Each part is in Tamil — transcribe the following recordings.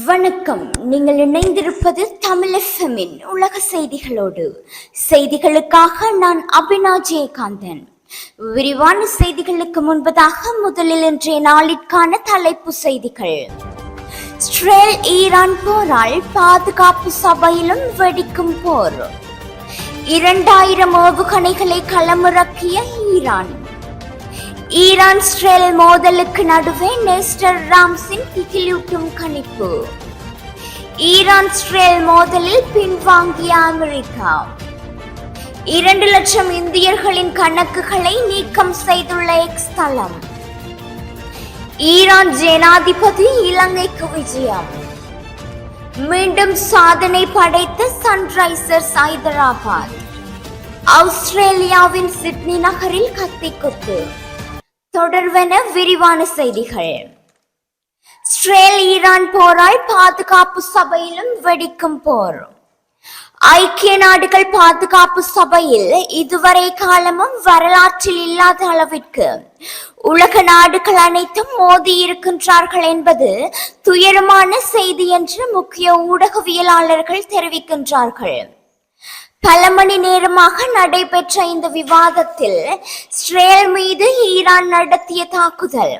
வணக்கம். நீங்கள் இணைந்திருப்பது தமிழ் எஃப்எம்மின் உலக செய்திகளோடு. செய்திகளுக்காக நான் அபினா ஜெயகாந்தன். விரிவான செய்திகளுக்கு முன்பதாக முதலில் இன்றைய நாளிற்கான தலைப்பு செய்திகள். இஸ்ரேல் ஈரான் போரால் பாதுகாப்பு சபையிலும் வெடிக்கும் போர். 2000 ஏவுகணைகளை களமிறக்கிய ஈரான். ஈரான் இஸ்ரேல் மோதலுக்கு நடுவே நெஸ்டர் ராம்ஸின் திகிலூட்டும் கணிப்பு. ஈரான் இஸ்ரேல் மோதலில் பின்வாங்கிய அமெரிக்கா. 2 லட்சம் இந்தியர்களின் கணக்குகளை நீக்கம் செய்துள்ள எக்ஸ் தளம். ஈரான் ஜனாதிபதி இலங்கைக்கு விஜயம். மீண்டும் சாதனை படைத்த சன்ரைசர்ஸ் ஹைதராபாத். ஆஸ்திரேலியாவின் சிட்னி நகரில் கத்திக்குத்து. தொடர்வன விரிவான செய்திகள். இஸ்ரேல் ஈரான் போரால் பாதுகாப்பு சபையிலும் வெடிக்கும் போர். ஐக்கிய நாடுகள் பாதுகாப்பு சபையில் இதுவரை காலமும் வரலாற்றில் இல்லாத அளவிற்கு உலக நாடுகள் அனைத்தும் மோதி இருக்கின்றார்கள் என்பது துயரமான செய்தி என்று முக்கிய ஊடகவியலாளர்கள் தெரிவிக்கின்றார்கள். பல மணி நேரமாக நடைபெற்ற இந்த விவாதத்தில் இஸ்ரேல் மீது ஈரான் நடத்திய தாக்குதல்,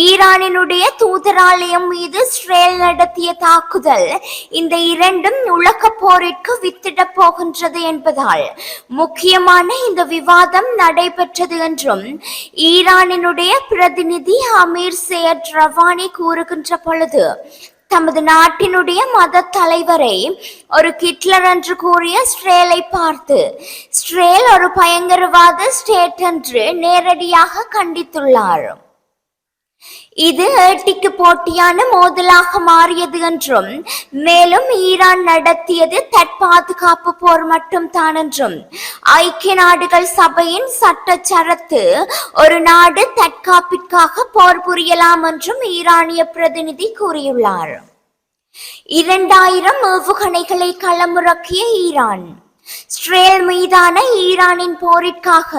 ஈரானினுடைய தூதராலயம் மீது இஸ்ரேல் நடத்திய தாக்குதல், இந்த இரண்டும் உலக போரிற்கு வித்திட போகின்றது என்பதால் முக்கியமான இந்த விவாதம் நடைபெற்றது என்றும் ஈரானினுடைய பிரதிநிதி அமீர் சையத் ரவானி கூறுகின்ற பொழுது, தமது நாட்டினுடைய மத தலைவரை ஒரு ஹிட்லர் என்று கூறிய இஸ்ரேலை பார்த்து இஸ்ரேல் ஒரு பயங்கரவாத ஸ்டேட் என்று நேரடியாக கண்டித்துள்ளார். இது ஏட்டிக்கு போட்டியான மோதலாக மாறியது என்றும், மேலும் ஈரான் நடத்தியது தற்பாதுகாப்பு போர் மட்டும் தான் என்றும், ஐக்கிய நாடுகள் சபையின் சட்ட சரத்து ஒரு நாடு தற்காப்பிற்காக போர் புரியலாம் என்றும் ஈரானிய பிரதிநிதி கூறியுள்ளார். 2000 ஏவுகணைகளை களமிறக்கிய ஈரான். இஸ்ரேல் மீதான ஈரானின் போரிற்காக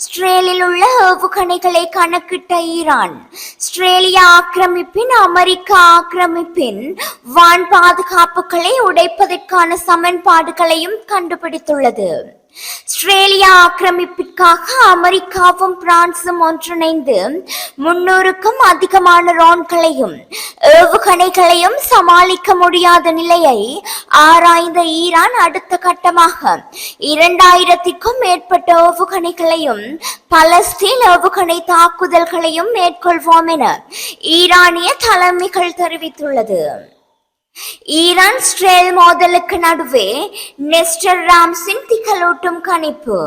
இஸ்ரேலில் உள்ள ஏவுகணைகளை கணக்கிட்ட ஈரான், இஸ்ரேலிய ஆக்கிரமிப்பின் அமெரிக்க ஆக்கிரமிப்பின் வான் பாதுகாப்புகளை உடைப்பதற்கான சமன்பாடுகளையும் கண்டுபிடித்துள்ளது. இஸ்ரேலிய ஆக்கிரமிப்பிற்காக அமெரிக்காவும் பிரான்சும் ஒன்றிணைந்து 300க்கும் அதிகமான ரோன்களையும் ஏவுகணைகளையும் சமாளிக்க முடியாத நிலையை ஆராய்ந்த ஈரான் அடுத்த கட்டமாக 2000க்கும் மேற்பட்ட ஏவுகணைகளையும் பலஸ்தீன் ஏவுகணை தாக்குதல்களையும் மேற்கொள்வோம் என ஈரானிய தலைமைகள் தெரிவித்துள்ளது. ஈரான் இஸ்ரேல் மோதலுக்கு நடுவே நெஸ்டர் ராம்ஸின் திகிலூட்டும் கணிப்பு.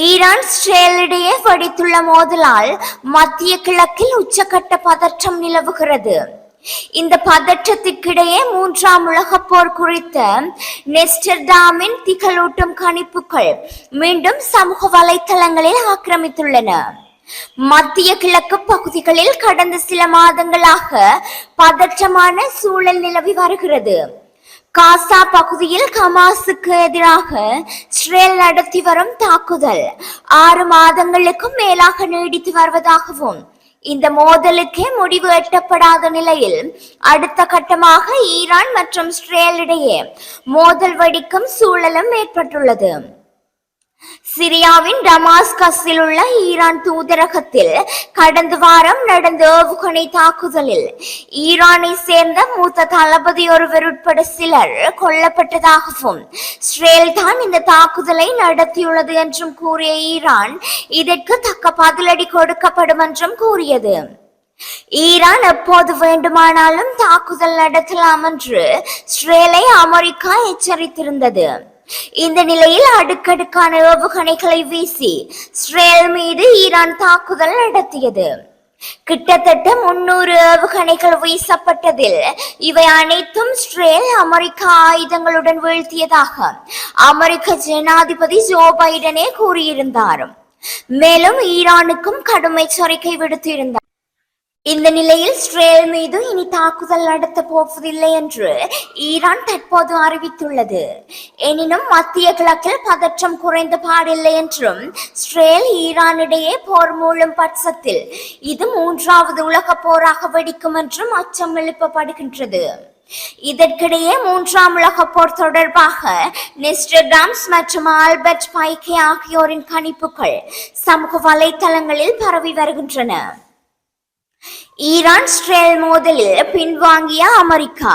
ஈரான் இஸ்ரேலிடையே வெடித்துள்ள மோதலால் மத்திய கிழக்கில் உச்சக்கட்ட பதற்றம் நிலவுகிறது. இந்த பதற்றத்திற்கிடையே 3ஆம் உலகப் போர் குறித்த நெஸ்டர்டாமின் திகிலூட்டும் கணிப்புகள் மீண்டும் சமூக வலைத்தளங்களில் ஆக்கிரமித்துள்ளன. மத்திய கிழக்கு பகுதிகளில் கடந்த சில மாதங்களாக பதற்றமான சூழல் நிலவி வருகிறது. காசா பகுதியில் ஹமாஸுக்கு எதிராக இஸ்ரேல் நடத்தி வரும் தாக்குதல் 6 மாதங்களுக்கும் மேலாக நீடித்து வருவதாகவும், இந்த மோதலுக்கே முடிவு எட்டப்படாத நிலையில் அடுத்த கட்டமாக ஈரான் மற்றும் இஸ்ரேல் இடையே மோதல் வெடிக்கும் சூழலும் ஏற்பட்டுள்ளது. சிரியாவின் டமாஸ்கஸில் உள்ள ஈரான் தூதரகத்தில் கடந்த வாரம் நடந்த ஏவுகணை தாக்குதலில் ஈரானை சேர்ந்த மூத்த தளபதி ஒருவர் உட்பட சிலர் கொல்லப்பட்டதாகவும், இஸ்ரேல் தான் இந்த தாக்குதலை நடத்தியுள்ளது என்றும் கூறிய ஈரான் இதற்கு தக்க பதிலடி கொடுக்கப்படும் என்றும் கூறியது. ஈரான் எப்போது வேண்டுமானாலும் தாக்குதல் நடத்தலாம் என்று இஸ்ரேலை அமெரிக்கா எச்சரித்திருந்தது. இந்த நிலையில் அடுக்கடுக்கான ஏவுகணைகளை வீசி இஸ்ரேல் மீது ஈரான் தாக்குதல் நடத்தியது. கிட்டத்தட்ட 300 ஏவுகணைகள் வீசப்பட்டதில் இவை அனைத்தும் இஸ்ரேல் அமெரிக்க ஆயுதங்களுடன் வீழ்த்தியதாக அமெரிக்க ஜனாதிபதி ஜோ பைடனே கூறியிருந்தார். மேலும் ஈரானுக்கும் கடும் எச்சரிக்கை விடுத்திருந்தார். இந்த நிலையில் இஸ்ரேல் மீது இனி தாக்குதல் நடத்த போவதில்லை என்று ஈரான் தற்போது அறிவித்துள்ளது. எனினும் மத்திய கிழக்கில் பதற்றம் குறைந்த பாடில்லை என்றும், இஸ்ரேல் ஈரானிடையே போர் மூலம் பட்சத்தில் இது 3வது உலக போராக வெடிக்கும் என்றும் அச்சம் எழுப்பப்படுகின்றது. இதற்கிடையே மூன்றாம் உலகப் போர் தொடர்பாக நெஸ்டர்டாம்ஸ் மற்றும் ஆல்பர்ட் பைகே ஆகியோரின் கணிப்புகள் சமூக வலைதளங்களில் பரவி வருகின்றன. ஈரான் இஸ்ரேல் மோதலில் பின்வாங்கிய அமெரிக்கா.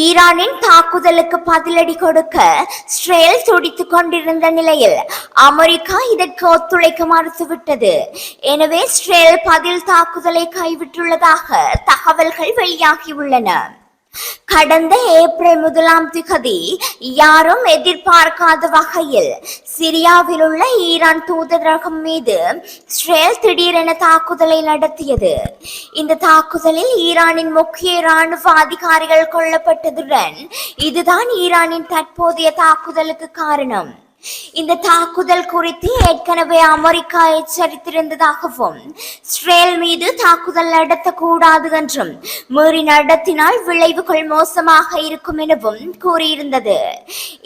ஈரானின் தாக்குதலுக்கு பதிலடி கொடுக்க இஸ்ரேல் துடித்துக் கொண்டிருந்த நிலையில் அமெரிக்கா இதற்கு ஒத்துழைக்க மறுத்துவிட்டது. எனவே இஸ்ரேல் பதில் தாக்குதலை கைவிட்டுள்ளதாக தகவல்கள் வெளியாகியுள்ளன. கடந்த ஏப்ரல் 1 யாரும் எதிர்பார்க்காத வகையில் சிரியாவில் உள்ள ஈரான் தூதரகம் மீது இஸ்ரேல் திடீரென தாக்குதலை நடத்தியது. இந்த தாக்குதலில் ஈரானின் முக்கிய இராணுவ அதிகாரிகள் கொல்லப்பட்டதுடன் இதுதான் ஈரானின் தற்போதைய தாக்குதலுக்கு காரணம். இந்த தாக்குதல் குறித்து ஏற்கனவே அமெரிக்கா எச்சரித்திருந்ததாகவும் இஸ்ரேல் மீது தாக்குதல் நடத்தக்கூடாது என்றும் மீறி நடத்தினால் விளைவுகள் மோசமாக இருக்கும் எனவும் கூறியிருந்தது.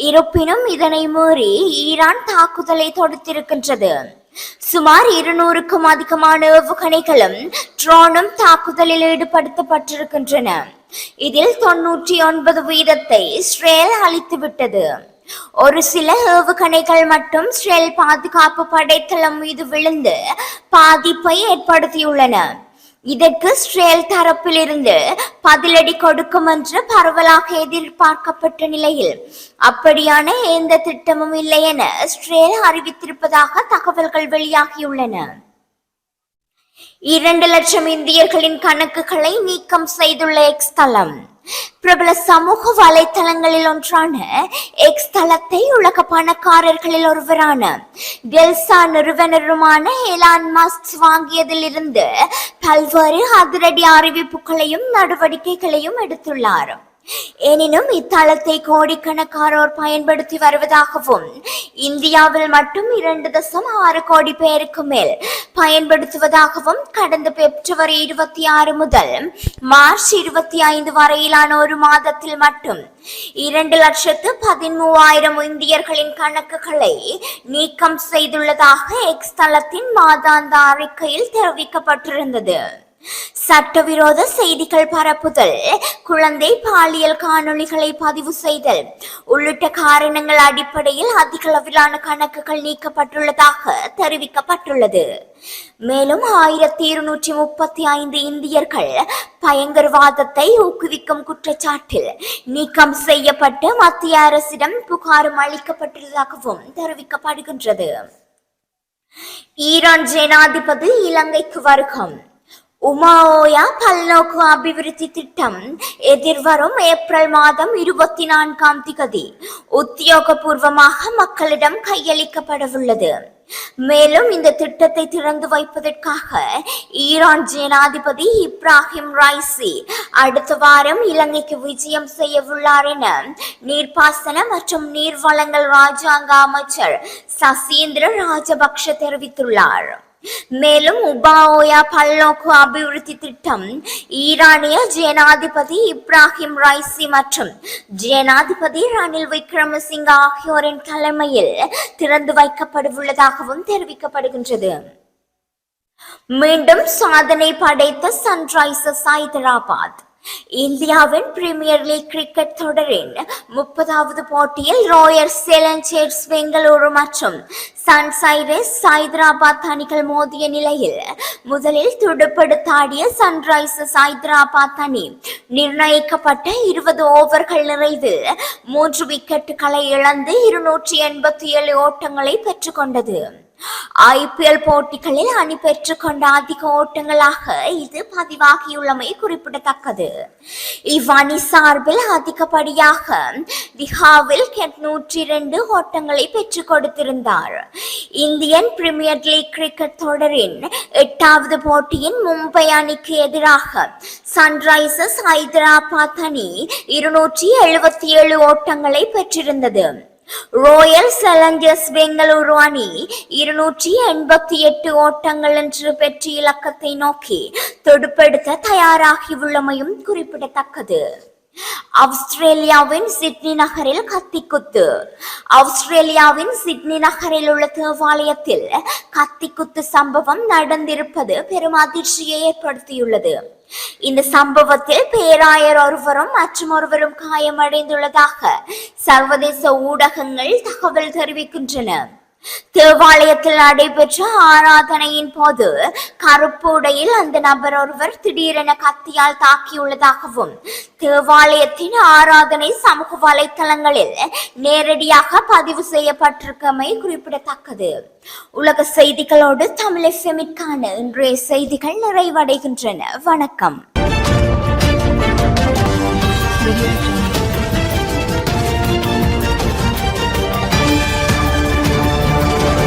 இருப்பினும் இதனை மீறி ஈரான் தாக்குதலை தொடுத்திருக்கின்றது. சுமார் 200க்கும் அதிகமான ஏவுகணைகளும் ட்ரோனும் தாக்குதலில் ஈடுபடுத்தப்பட்டிருக்கின்றன. இதில் 99% இஸ்ரேல் அழித்துவிட்டது. ஒரு சில ஏவுகணைகள் மட்டும் இஸ்ரேல் பாதுகாப்பு படைத்தளம் மீது விழுந்து பாதிப்பை ஏற்படுத்தியுள்ளன. இதற்கு இஸ்ரேல் தரப்பிலிருந்து பதிலடி கொடுக்கும் என்று பரவலாக எதிர்பார்க்கப்பட்ட நிலையில் அப்படியான எந்த திட்டமும் இல்லை என இஸ்ரேல் அறிவித்திருப்பதாக தகவல்கள் வெளியாகியுள்ளன. 2 லட்சம் இந்தியர்களின் கணக்குகளை நீக்கம் செய்துள்ள எக்ஸ் தளம். பிரபல சமூக வலைத்தளங்களில் ஒன்றான எக்ஸ் தளத்தை உலக பணக்காரர்களில் ஒருவரான டெல்சா நிறுவனருமான எலான் மஸ்க் வாங்கியதில் இருந்து பல்வேறு அதிரடி அறிவிப்புகளையும் நடவடிக்கைகளையும் எடுத்துள்ளார். எனினும் இத்தளத்தை கோடிக்கணக்கானோர் பயன்படுத்தி வருவதாகவும் இந்தியாவில் மட்டும் 2.6 கோடி பேருக்கு மேல் பயன்படுத்துவதாகவும் கடந்த பிப்ரவரி 26 முதல் மார்ச் 25 வரையிலான ஒரு மாதத்தில் மட்டும் 2,13,000 இந்தியர்களின் கணக்குகளை நீக்கம் செய்துள்ளதாக எக்ஸ் தளத்தின் மாதாந்த அறிக்கையில் தெரிவிக்கப்பட்டிருந்தது. சட்டவிரோத செய்திகள் பரப்புதல், குழந்தை பாலியல் காணொளிகளை பதிவு செய்தல் உள்ளிட்ட காரணங்கள் அடிப்படையில் அதிக அளவிலான கணக்குகள் நீக்கப்பட்டுள்ளதாக தெரிவிக்கப்பட்டுள்ளது. மேலும் 1235 இந்தியர்கள் பயங்கரவாதத்தை ஊக்குவிக்கும் குற்றச்சாட்டில் நீக்கம் செய்யப்பட்டு மத்திய அரசிடம் புகாரும் அளிக்கப்பட்டுள்ளதாகவும் தெரிவிக்கப்படுகின்றது. ஈரான் ஜனாதிபதி இலங்கைக்கு வருகம். உமாஓயா பல்நோக்கு அபிவிருத்தி திட்டம் எதிர்வரும் ஏப்ரல் மாதம் 24 உத்தியோகபூர்வமாக மக்களிடம் கையளிக்கப்படவுள்ளது. மேலும் இந்த திட்டத்தை திறந்து வைப்பதற்காக ஈரான் ஜனாதிபதி இப்ராஹிம் ரைசி அடுத்த வாரம் இலங்கைக்கு விஜயம் செய்யவுள்ளார் என நீர்ப்பாசன மற்றும் நீர்வளங்கள் ராஜாங்க அமைச்சர் சசீந்திர ராஜபக்ஷ தெரிவித்துள்ளார். மேலும் உபாஓயா பல்நோக்கு அபிவிருத்தி திட்டம் ஈரானிய ஜனாதிபதி இப்ராஹிம் ரைசி மற்றும் ஜனாதிபதி ரணில் விக்ரமசிங்க ஆகியோரின் தலைமையில் திறந்து வைக்கப்படவுள்ளதாகவும் தெரிவிக்கப்படுகின்றது. மீண்டும் சாதனை படைத்த சன்ரைசர்ஸ் ஹைதராபாத். இந்தியாவின் பிரீமியர் லீக் கிரிக்கெட் தொடரின் 30வது போட்டியில் ராயல் சேலஞ்சர்ஸ் பெங்களூரு மற்றும் சன்ரைசர்ஸ் ஹைதராபாத் அணிகள் மோதிய நிலையில் முதலில் துடுப்படுத்தாடிய சன்ரைசர்ஸ் ஹைதராபாத் அணி நிர்ணயிக்கப்பட்ட 20 ஓவர்கள் நிறைவில் 3 விக்கெட்டுகளை இழந்து 287 ஓட்டங்களை பெற்றுக்கொண்டது. IPL போட்டிகளில் அணி பெற்றுக்கொண்ட அதிக ஓட்டங்களாக இது பதிவாகியுள்ளமை குறிப்பிடத்தக்கது. இவ்வணி சார்பில் அதிகப்படியாக திஹாவில் 102 ஓட்டங்களை பெற்றுக் கொடுத்திருந்தார். இந்தியன் பிரீமியர் லீக் கிரிக்கெட் தொடரின் 8வது போட்டியின் மும்பை அணிக்கு எதிராக சன்ரைசர்ஸ் ஹைதராபாத் அணி 277 ஓட்டங்களை பெற்றிருந்தது. ராயல் சேலஞ்சர்ஸ் பெங்களூரு அணி 288 ஓட்டங்கள் என்று வெற்றி இலக்கத்தை நோக்கி துடுப்பெடுக்க தயாராகியுள்ளமையும் குறிப்பிடத்தக்கது. ஆஸ்திரேலியாவின் சிட்னி நகரில் கத்திக்குத்து. ஆஸ்திரேலியாவின் சிட்னி நகரில் உள்ள தேவாலயத்தில் கத்திக்குத்து சம்பவம் நடந்திருப்பது பெரும் அதிர்ச்சியை ஏற்படுத்தியுள்ளது. இந்த சம்பவத்தில் பேராயர் ஒருவரும் மற்றும் ஒருவரும் காயமடைந்துள்ளதாக சர்வதேச ஊடகங்கள் தகவல் தெரிவிக்கின்றன. தேவாலயத்தில் நடைபெற்ற ஆராதனையின் போது கருப்பு உடையில் அந்த நபர் ஒருவர் திடீரென கத்தியால் தாக்கியுள்ளதாகவும் தேவாலயத்தின் ஆராதனை சமூக வலைத்தளங்களில் நேரடியாக பதிவு செய்யப்பட்டிருக்கமை குறிப்பிடத்தக்கது. உலக செய்திகளோடு தமிழ் எஃப்எம்மிற்கான இன்றைய செய்திகள் நிறைவடைகின்றன. வணக்கம்.